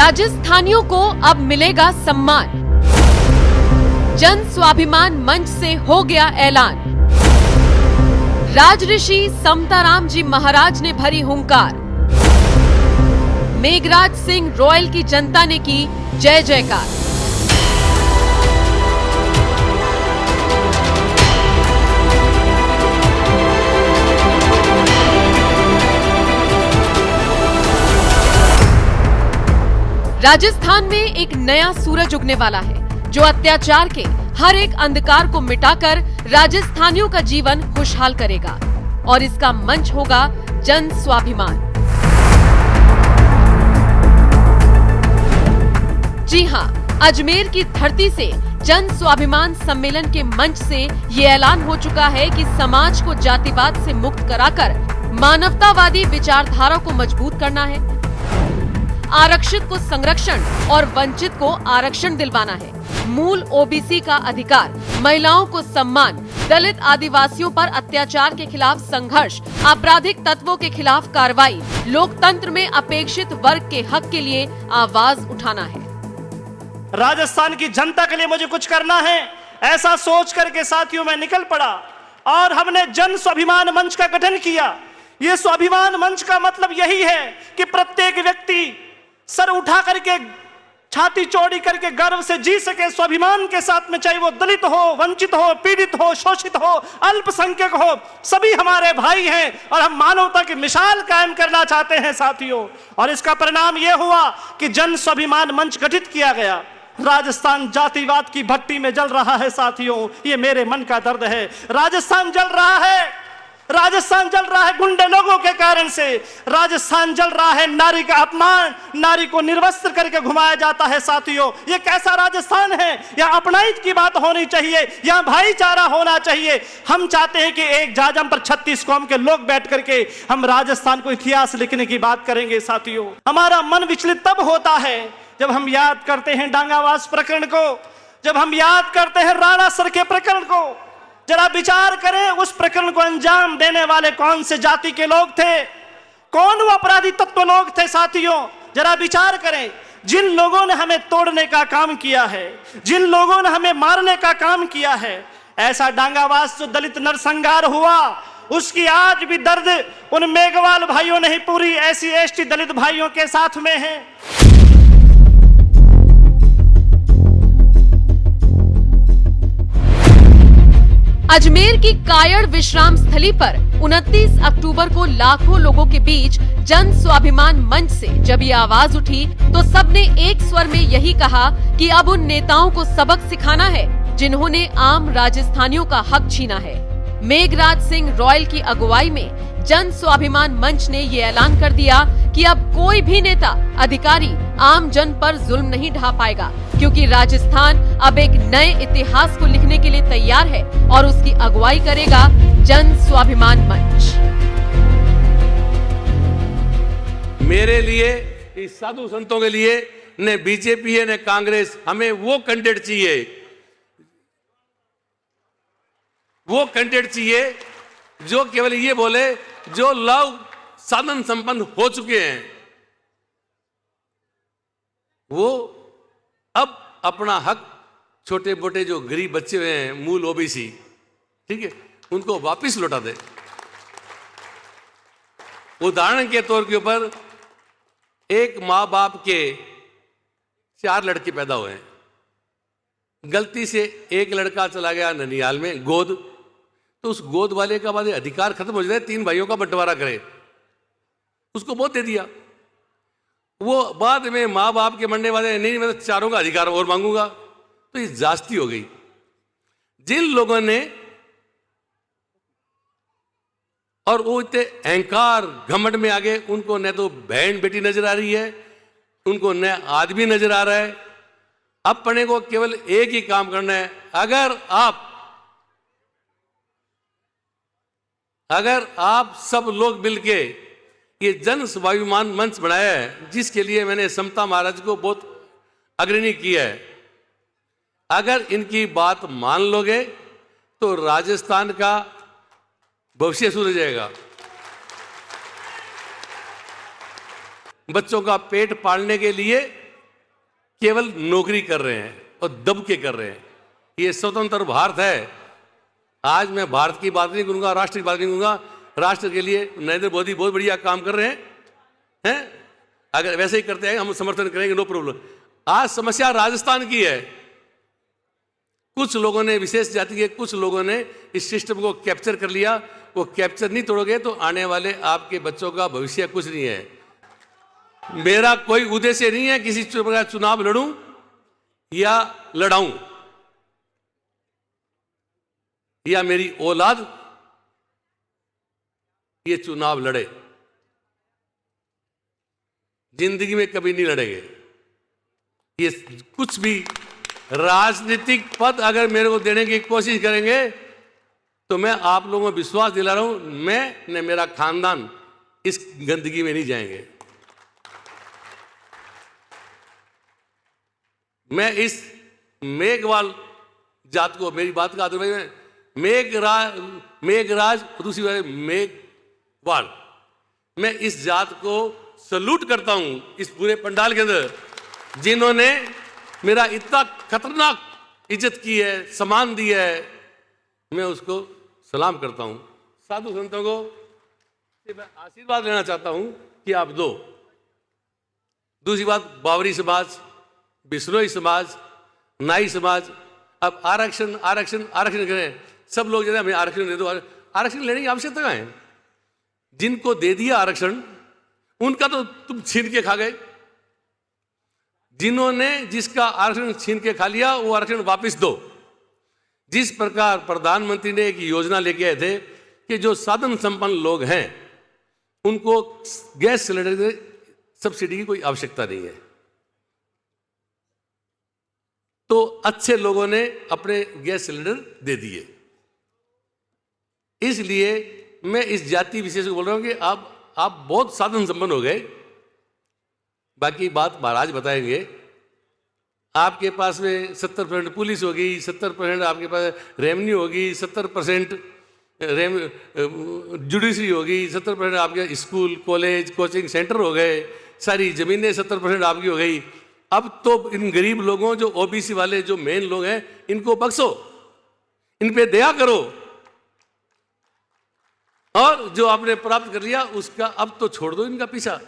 राजस्थानियों को अब मिलेगा सम्मान। जन स्वाभिमान मंच से हो गया ऐलान। राजऋषि समताराम जी महाराज ने भरी हुंकार। मेघराज सिंह रॉयल की जनता ने की जय जयकार। राजस्थान में एक नया सूरज उगने वाला है जो अत्याचार के हर एक अंधकार को मिटाकर राजस्थानियों का जीवन खुशहाल करेगा और इसका मंच होगा जन स्वाभिमान। जी हां, अजमेर की धरती से जन स्वाभिमान सम्मेलन के मंच से ये ऐलान हो चुका है कि समाज को जातिवाद से मुक्त कराकर मानवतावादी विचारधारा को मजबूत करना है, आरक्षित को संरक्षण और वंचित को आरक्षण दिलवाना है, मूल ओबीसी का अधिकार, महिलाओं को सम्मान, दलित आदिवासियों पर अत्याचार के खिलाफ संघर्ष, आपराधिक तत्वों के खिलाफ कार्रवाई, लोकतंत्र में अपेक्षित वर्ग के हक के लिए आवाज उठाना है। राजस्थान की जनता के लिए मुझे कुछ करना है, ऐसा सोच करके साथियों मैं निकल पड़ा और हमने जन स्वाभिमान मंच का गठन किया। ये स्वाभिमान मंच का मतलब यही है कि प्रत्येक व्यक्ति सर उठा करके, छाती चौड़ी करके गर्व से जी सके स्वाभिमान के साथ में, चाहे वो दलित हो, वंचित हो, पीड़ित हो, शोषित हो, अल्पसंख्यक हो, सभी हमारे भाई हैं और हम मानवता की मिसाल कायम करना चाहते हैं साथियों। और इसका परिणाम यह हुआ कि जन स्वाभिमान मंच गठित किया गया। राजस्थान जातिवाद की भट्टी में जल रहा है साथियों, ये मेरे मन का दर्द है। राजस्थान जल रहा है, राजस्थान जल रहा है गुंडे लोगों के कारण से। राजस्थान जल रहा है नारी का अपमान, नारी को निर्वस्त्र करके घुमाया जाता है साथियों। ये कैसा राजस्थान है? यहाँ अपनाइत की बात होनी चाहिए, यहाँ भाईचारा होना चाहिए। हम चाहते हैं कि एक जाजम पर 36 कौम के लोग बैठ करके हम राजस्थान को इतिहास लिखने की बात करेंगे साथियों। हमारा मन विचलित तब होता है जब हम याद करते हैं डांगावास प्रकरण को, जब हम याद करते हैं राणा सर के प्रकरण को। जरा विचार करें, उस प्रकरण को अंजाम देने वाले कौन से जाति के लोग थे, कौन वो अपराधी तत्व लोग थे साथियों? जरा विचार करें। जिन लोगों ने हमें तोड़ने का काम किया है, जिन लोगों ने हमें मारने का काम किया है, ऐसा डांगावास जो दलित नरसंहार हुआ, उसकी आज भी दर्द उन मेघवाल भाइयों ने ही पूरी SC ST दलित भाइयों के साथ में है। अजमेर की कायड़ विश्राम स्थली पर 29 अक्टूबर को लाखों लोगों के बीच जन स्वाभिमान मंच से जब ये आवाज उठी तो सबने एक स्वर में यही कहा कि अब उन नेताओं को सबक सिखाना है जिन्होंने आम राजस्थानियों का हक छीना है। मेघराज सिंह रॉयल की अगुवाई में जन स्वाभिमान मंच ने ये ऐलान कर दिया कि अब कोई भी नेता, अधिकारी आम जन पर जुल्म नहीं ढा पाएगा, क्योंकि राजस्थान अब एक नए इतिहास को लिखने के लिए तैयार है और उसकी अगुवाई करेगा जन स्वाभिमान मंच। मेरे लिए, इस साधु संतों के लिए, न बीजेपी है न कांग्रेस, हमें वो कैंडिडेट चाहिए, वो कैंडिडेट चाहिए जो केवल ये बोले जो लव साधन संपन्न हो चुके हैं, वो अब अपना हक, छोटे मोटे जो गरीब बच्चे हुए हैं, मूल ओबीसी, ठीक है, उनको वापस लौटा दे। उदाहरण के तौर के ऊपर एक माँ बाप के 4 लड़के पैदा हुए हैं, गलती से एक लड़का चला गया ननिहाल में गोद, तो उस गोद वाले का बाद अधिकार खत्म हो जाए, 3 भाइयों का बंटवारा करे, उसको बहुत दे दिया। वो बाद में माँ बाप के मरने वाले, नहीं मैं तो 4 का अधिकार और मांगूंगा, तो ये जास्ती हो गई। जिन लोगों ने, और वो इतने अहंकार घमंड में आगे, उनको न तो बहन बेटी नजर आ रही है, उनको न आदमी नजर आ रहा है। अपने को केवल एक ही काम करना है। अगर आप सब लोग मिलके ये जन स्वाभिमान मंच बनाया है, जिसके लिए मैंने समता महाराज को बहुत अग्रणी किया है, अगर इनकी बात मान लोगे तो राजस्थान का भविष्य सुधर जाएगा। बच्चों का पेट पालने के लिए केवल नौकरी कर रहे हैं और दब के कर रहे हैं। ये स्वतंत्र भारत है। आज मैं भारत की बात नहीं करूंगा, राष्ट्र की बात नहीं करूंगा। राष्ट्र के लिए नरेंद्र मोदी बहुत बढ़िया काम कर रहे हैं। अगर वैसे ही करते हैं हम समर्थन करेंगे, नो प्रॉब्लम। आज समस्या राजस्थान की है। कुछ लोगों ने, विशेष जाति के कुछ लोगों ने इस सिस्टम को कैप्चर कर लिया। वो कैप्चर नहीं तोड़ोगे तो आने वाले आपके बच्चों का भविष्य कुछ नहीं है। मेरा कोई उद्देश्य नहीं है किसी चुनाव लड़ूं या लड़ाऊं, या मेरी औलाद ये चुनाव लड़े। जिंदगी में कभी नहीं लड़ेंगे। ये कुछ भी राजनीतिक पद अगर मेरे को देने की कोशिश करेंगे तो मैं आप लोगों को विश्वास दिला रहा हूं, मैं ने मेरा खानदान इस गंदगी में नहीं जाएंगे। मैं इस मेघवाल जात को, मेरी बात का आदर, मेघराज दूसरी बात मेघवाल, मैं इस जात को सल्यूट करता हूं, इस पूरे पंडाल के अंदर जिन्होंने मेरा इतना खतरनाक इज्जत की है, सम्मान दिया है। मैं उसको सलाम करता हूं। साधु संतों को मैं आशीर्वाद लेना चाहता हूं कि आप दो। दूसरी बात, बावरी समाज, बिश्नोई समाज, नाई समाज, अब आरक्षण आरक्षण आरक्षण करें। सब लोग जैसे हमें आरक्षण दे दो, आरक्षण लेने की आवश्यकता कहाँ है? जिनको दे दिया आरक्षण उनका तो तुम छीन के खा गए। जिन्होंने जिसका आरक्षण छीन के खा लिया वो आरक्षण वापस दो। जिस प्रकार प्रधानमंत्री ने एक योजना लेके आए थे कि जो साधन संपन्न लोग हैं उनको गैस सिलेंडर सब्सिडी की कोई आवश्यकता नहीं है, तो अच्छे लोगों ने अपने गैस सिलेंडर दे दिए। इसलिए मैं इस जाति विशेष को बोल रहा हूं कि आप बहुत साधन संपन्न हो गए। बाकी बात महाराज बताएंगे। आपके पास में 70% पुलिस होगी, 70% आपके पास रेवेन्यू होगी, 70% जुडिशरी होगी, 70% आपके स्कूल कॉलेज कोचिंग सेंटर हो गए, सारी जमीनें 70% आपकी हो गई। अब तो इन गरीब लोगों, जो ओबीसी वाले जो मेन लोग हैं, इनको बख्शो, इन पे दया करो, और जो आपने प्राप्त कर लिया उसका अब तो छोड़ दो इनका पीछा।